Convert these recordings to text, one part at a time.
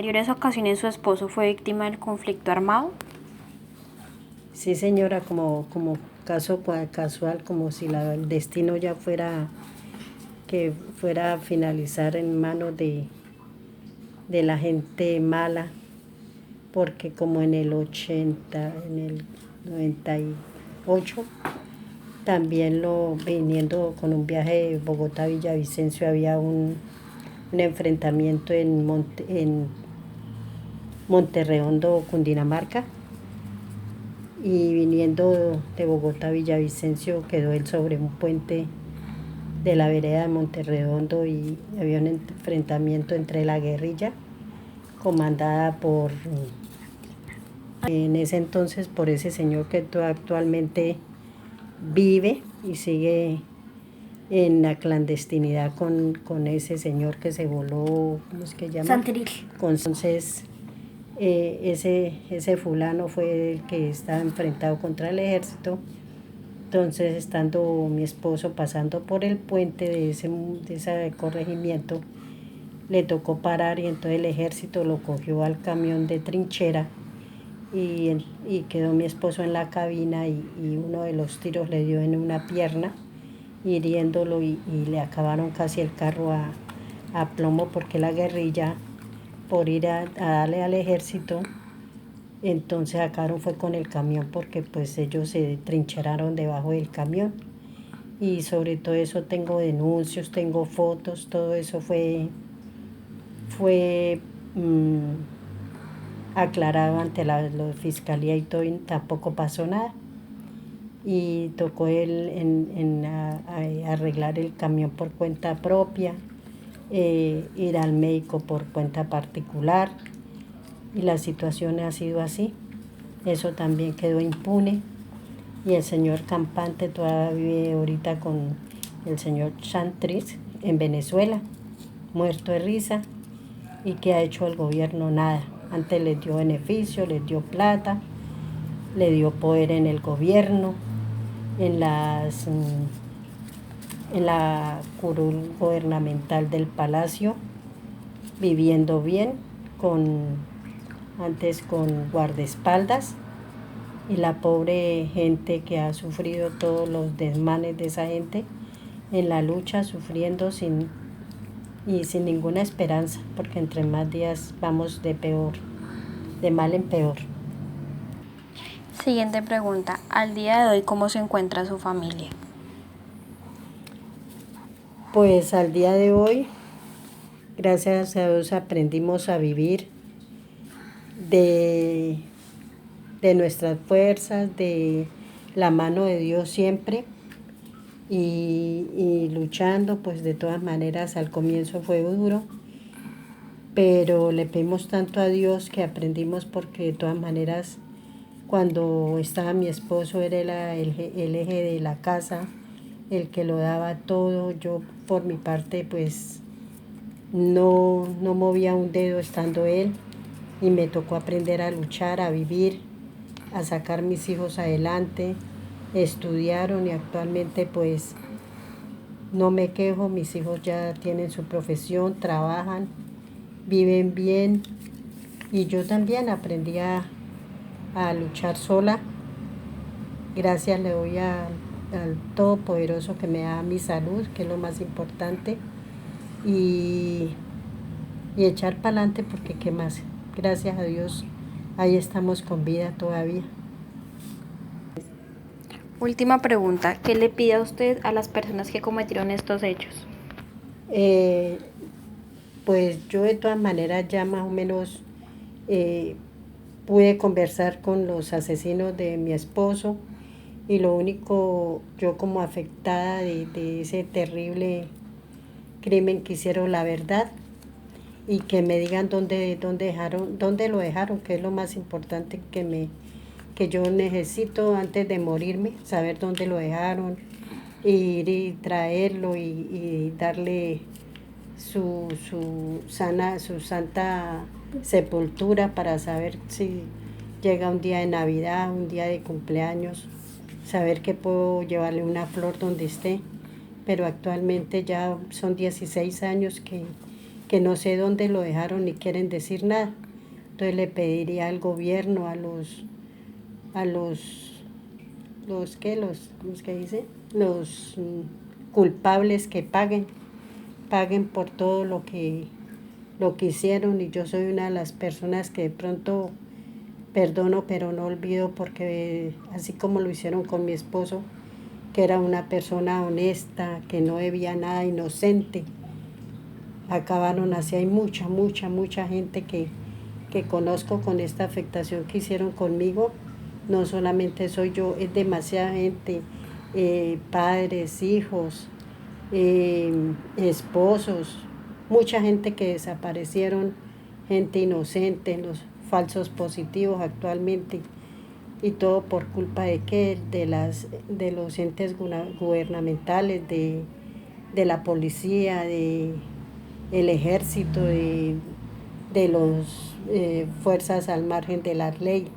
¿En anteriores ocasiones su esposo fue víctima del conflicto armado? Sí, señora, como caso casual, como si el destino ya fuera a finalizar en manos de la gente mala, porque como en el 80, en el 98, también viniendo con un viaje de Bogotá a Villavicencio, había un enfrentamiento en Monterredondo, Cundinamarca, y viniendo de Bogotá a Villavicencio quedó él sobre un puente de la vereda de Monterredondo y había un enfrentamiento entre la guerrilla comandada en ese entonces por ese señor que actualmente vive y sigue en la clandestinidad con ese señor que se voló, ¿cómo es que llama? Santeril. Entonces, ese fulano fue el que estaba enfrentado contra el ejército. Entonces, estando mi esposo pasando por el puente de ese corregimiento, le tocó parar y entonces el ejército lo cogió al camión de trinchera y quedó mi esposo en la cabina y uno de los tiros le dio en una pierna, hiriéndolo y le acabaron casi el carro a plomo porque la guerrilla, por ir a darle al ejército, entonces sacaron fue con el camión porque pues ellos se trincheraron debajo del camión. Y sobre todo eso tengo denuncios, tengo fotos, todo eso fue aclarado ante la fiscalía y todo, y tampoco pasó nada. Y tocó él arreglar el camión por cuenta propia, ir al médico por cuenta particular, y la situación ha sido así. Eso también quedó impune y el señor Campante todavía vive ahorita con el señor Santrich en Venezuela, muerto de risa. ¿Y qué ha hecho el gobierno? Nada. Antes les dio beneficio, les dio plata, le dio poder en el gobierno, en en la curul gubernamental del palacio, viviendo bien, antes con guardaespaldas, y la pobre gente que ha sufrido todos los desmanes de esa gente en la lucha, sufriendo sin ninguna esperanza, porque entre más días vamos de peor, de mal en peor. Siguiente pregunta. Al día de hoy, ¿cómo se encuentra su familia? Pues al día de hoy, gracias a Dios, aprendimos a vivir de, de nuestras fuerzas, de la mano de Dios siempre, y luchando, pues de todas maneras al comienzo fue duro, pero le pedimos tanto a Dios que aprendimos, porque de todas maneras cuando estaba mi esposo era el eje de la casa, el que lo daba todo. Yo por mi parte pues no movía un dedo estando él, y me tocó aprender a luchar, a vivir, a sacar mis hijos adelante. Estudiaron y actualmente pues no me quejo, mis hijos ya tienen su profesión, trabajan, viven bien, y yo también aprendí a luchar sola. Gracias le doy al Todopoderoso que me da mi salud, que es lo más importante, y, y echar para adelante, porque qué más. Gracias a Dios, ahí estamos con vida todavía. Última pregunta. ¿Qué le pide a usted a las personas que cometieron estos hechos? Eh, pues yo de todas maneras ya más o menos eh, pude conversar con los asesinos de mi esposo, y lo único, yo como afectada de ese terrible crimen que hicieron, la verdad, y que me digan dónde lo dejaron, que es lo más importante que yo necesito antes de morirme, saber dónde lo dejaron, ir y traerlo y darle su santa sepultura, para saber si llega un día de Navidad, un día de cumpleaños, saber que puedo llevarle una flor donde esté. Pero actualmente ya son 16 años que no sé dónde lo dejaron ni quieren decir nada. Entonces le pediría al gobierno, a ¿cómo es que dice? Los culpables que paguen por todo lo que hicieron, y yo soy una de las personas que de pronto perdono pero no olvido, porque así como lo hicieron con mi esposo, que era una persona honesta, que no debía nada, inocente, acabaron así. Hay mucha gente que conozco con esta afectación que hicieron conmigo. No solamente soy yo, es demasiada gente, padres, hijos, esposos, mucha gente que desaparecieron, gente inocente, los falsos positivos actualmente, y todo por culpa de qué, de los entes gubernamentales, de la policía, de el ejército, de los fuerzas al margen de la ley.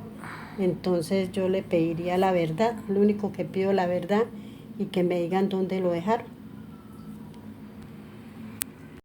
Entonces yo le pediría la verdad, lo único que pido, la verdad, y que me digan dónde lo dejaron.